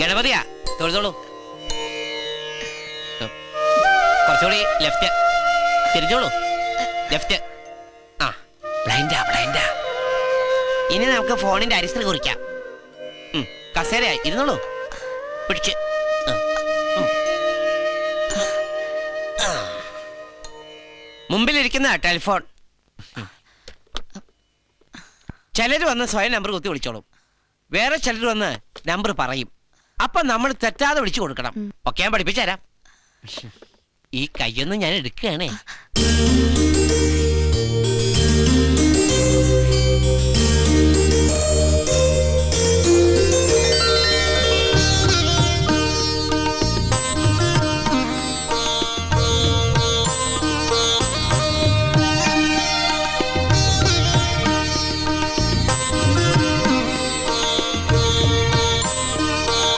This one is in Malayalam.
ഗണപതിയാ തൊഴുതോളൂ. കുറച്ചുകൂടി ലെഫ്റ്റ് തിരിഞ്ഞോളൂ. ലെഫ്റ്റ്. ആ ബ്ലൈൻഡാ ബ്ലൈൻഡാ. ഇനി നമുക്ക് ഫോണിന്റെ അരിസ്റ്റർ കുറിക്കാം. കസേരയായി ഇരുന്നോളൂ. പിടിച്ച് മുമ്പിലിരിക്കുന്ന ടെലിഫോൺ. ചിലർ വന്ന് സ്വയം നമ്പർ കുത്തി വിളിച്ചോളും. വേറെ ചിലർ വന്ന് നമ്പർ പറയും. അപ്പൊ നമ്മൾ തെറ്റാതെ വിളിച്ചു കൊടുക്കണം. ഒക്കെ ഞാൻ പഠിപ്പിച്ചു തരാം. ഈ കയ്യൊന്നും ഞാൻ എടുക്കുകയാണേ.